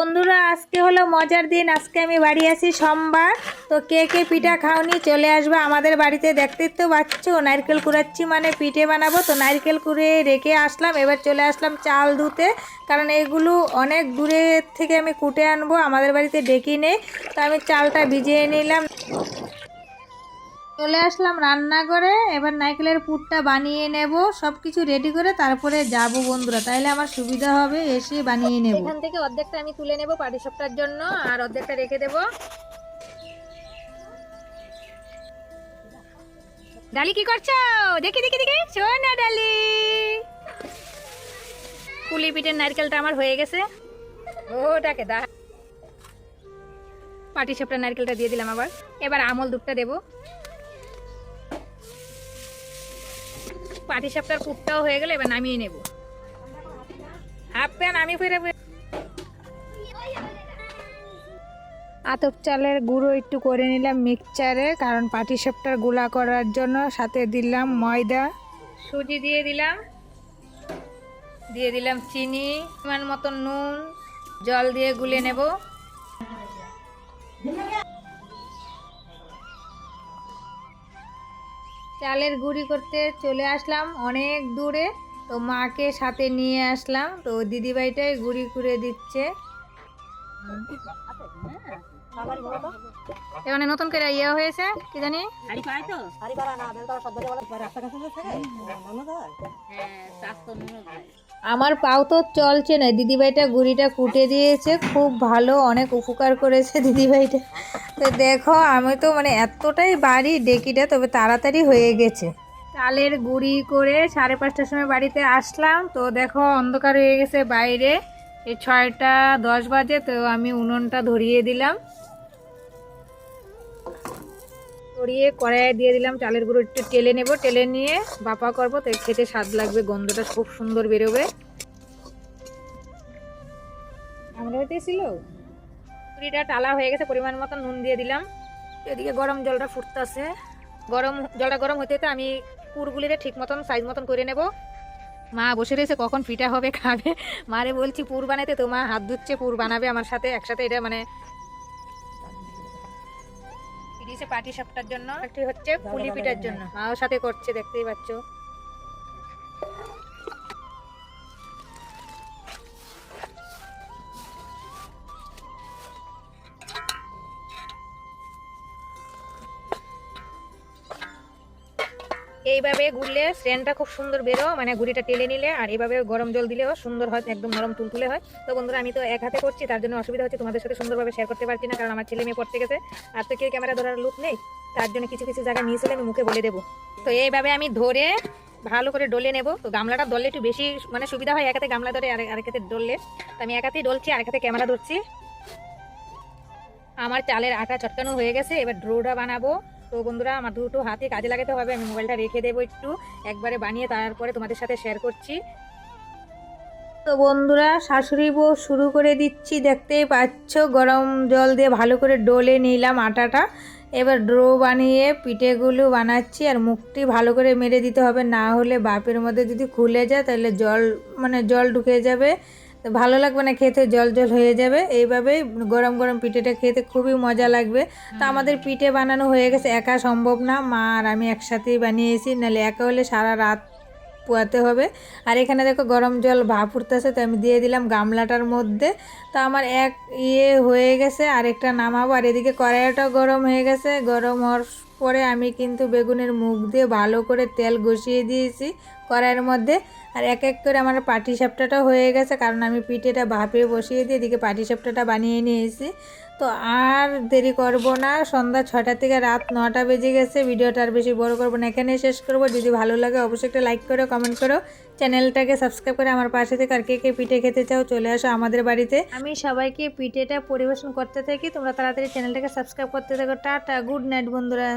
বন্ধুরা আজকে হলো মজার দিন। আজকে আমি বাড়ি আসি সোমবার। তো কে কে পিঠা খাওনি চলে আসবে আমাদের বাড়িতে। দেখতেই তো পাচ্ছ নারকেল কুড়াচ্ছি, মানে পিঠে বানাবো। তো নারকেল কুড়ে রেখে আসলাম, এবার চলে আসলাম চাল ধুতে, কারণ এগুলো অনেক দূরের থেকে আমি কুটে আনবো, আমাদের বাড়িতে ডেকে নেই। তো আমি চালটা ভিজিয়ে নিলাম, চলে আসলাম রান্নাঘরে। এবার নারকেলের পুরটা বানিয়ে নেব, সব কিছু রেডি করে তারপরে যাব বন্ধুরা, তাইলে আমার সুবিধা হবে, এসে বানিয়ে নেব। এখান থেকে অর্ধেকটা আমি তুলে নেব পাটিসাপটার জন্য, আর অর্ধেকটা রেখে দেব। ডালি কি করছো? দেখি দেখি দেখি, শোনা ডালি। পুলি পিঠের নারকেলটা আমার হয়ে গেছে, ওটাকে দা। পাটিসাপটার নারকেলটা দিয়ে দিলাম, আবার এবার আমল দুধটা দেবো। পাটিসাপটার পুরটাও হয়ে গেলে এবার নামিয়ে নেব। হাফ প্যান আমি ফিরে আতপ চালের গুঁড়ো একটু করে নিলাম মিক্সচারে, কারণ পাটিসাপটার গুলা করার জন্য। সাথে দিলাম ময়দা, সুজি দিয়ে দিলাম চিনি, পরিমাণ মতন নুন, জল দিয়ে গুলে নেব। চালের গুঁড়ি করতে চলে আসলাম অনেক দূরে, তো মাকে সাথে নিয়ে আসলাম। তো দিদিভাইটাই গুঁড়ি করে দিচ্ছে। এখানে নতুন করে ইয়ে হয়েছে কি জানি, আমার পাও তো চলছে না। দিদিভাইটা গুঁড়িটা কুটে দিয়েছে, খুব ভালো, অনেক উপকার করেছে দিদিভাইটা। তো দেখো আমি তো মানে এতটাই বাড়ি ডেকিটা, তবে তাড়াতাড়ি হয়ে গেছে। চালের গুঁড়ি করে 5:30টার সময় বাড়িতে আসলাম। তো দেখো অন্ধকার হয়ে গেছে বাইরে, এই 6:10 বাজে। তো আমি উনুনটা ধরিয়ে দিলাম, ধরিয়ে কড়াইয়ে দিয়ে দিলাম। চালের গুঁড়ো একটু টেলে নেব, টেলে নিয়ে বাপা করবো, তো খেতে স্বাদ লাগবে, গন্ধটা খুব সুন্দর বেরোবে। আমরা ছিল পুরিটা টালা হয়ে গেছে, পরিমাণ মতো নুন দিয়ে দিলাম। এদিকে গরম জলটা ফুটতেছে, জলটা গরম হতে হতে আমি পুরগুলিরে ঠিক মতন সাইজ মতন করে নেব। মা বসে রয়েছে, কখন পিঠা হবে খাবে। মারে বলছি পুর বানাইতে, তো মা হাত ধুচ্ছে, পুর বানাবে আমার সাথে একসাথে। এটা মানে পাটিসাপটার জন্য, একটি হচ্ছে পুলি পিঠার জন্য, মাও সাথে করছে, দেখতেই পাচ্ছ। এইভাবে গুললে স্ট্যান্ডটা খুব সুন্দর বেরো, মানে গুড়িটা টেলে নিলে, আর এইভাবে গরম জল দিলেও সুন্দর হয়, একদম নরম তুলতুলে হয়। তো বন্ধুরা আমি তো এক হাতে করছি, তার জন্য অসুবিধা হচ্ছে, তোমাদের সাথে সুন্দরভাবে শেয়ার করতে পারছি না, কারণ আমার ছেলে মেয়ে পড়তে গেছে, আর তো কেউ ক্যামেরা ধরার লোক নেই। তার জন্য কিছু কিছু জায়গা মিস হলে আমি মুখে বলে দেবো। তো এইভাবে আমি ধরে ভালো করে ডলে নেব। তো গামলাটা ডললে একটু বেশি মানে সুবিধা হয়, এক হাতে গামলা ধরে আরেক হাতে ডললে। তো আমি এক হাতেই ডলছি, আরেক হাতে ক্যামেরা ধরছি। আমার চালের আটা চটকানো হয়ে গেছে, এবার ড্রোটা বানাবো। তো বন্ধুরা আমার দুটো হাতে কাজে লাগাতে হবে, আমি মোবাইলটা রেখে দেবো একটু, একবারে বানিয়ে তারপরে তোমাদের সাথে শেয়ার করছি। তো বন্ধুরা শাশুড়ি বউ শুরু করে দিচ্ছি, দেখতেই পাচ্ছ। গরম জল দিয়ে ভালো করে ডলে নিলাম আটাটা, এবার ড্রো বানিয়ে পিঠেগুলো বানাচ্ছি। আর মুখটি ভালো করে মেরে দিতে হবে, না হলে বাপের মধ্যে যদি খুলে যায় তাহলে জল ঢুকে যাবে, তো ভালো লাগবে না খেতে, জল জল হয়ে যাবে। এইভাবেই গরম গরম পিঠেটা খেতে খুবই মজা লাগবে। তো আমাদের পিঠে বানানো হয়ে গেছে, একা সম্ভব না, মা আর আমি একসাথেই বানিয়েছি, নাহলে একা হলে সারা রাত পোয়াতে হবে। আর এখানে দেখো গরম জল ভাপ উঠতেছে, তো আমি দিয়ে দিলাম গামলাটার মধ্যে। তো আমার এক হয়ে গেছে, আরেকটা নামাবো। আর এদিকে কড়াইটাও গরম হয়ে গেছে, গরম হওয়ার পরে আমি কিন্তু বেগুনের মুখ দিয়ে ভালো করে তেল ঘষিয়ে দিয়েছি কড়াইয়ের মধ্যে। আর এক এক করে আমার পাটিসাপটাটাও হয়ে গেছে, কারণ আমি পিঠেটা ভাপে বসিয়ে দিয়ে এদিকে পাটিসাপটাটা বানিয়ে নিয়েছি। তো আর দেরি করব না, সন্ধ্যা 6টা থেকে রাত 9টা বেজে গেছে। ভিডিওটা আর বেশি বড় করব না, এখানেই শেষ করব। যদি ভালো লাগে অবশ্যই একটা লাইক করো, কমেন্ট করো, চ্যানেলটাকে সাবস্ক্রাইব করে আমার পাশে থেকে। আর কে কে পিঠে খেতে চাও চলে আসো আমাদের বাড়িতে। আমি সবাইকে পিঠেটা পরিবেশন করতে থাকি, তোমরা তাড়াতাড়ি চ্যানেলটাকে সাবস্ক্রাইব করতে থাকো। টাটা, গুড নাইট বন্ধুরা।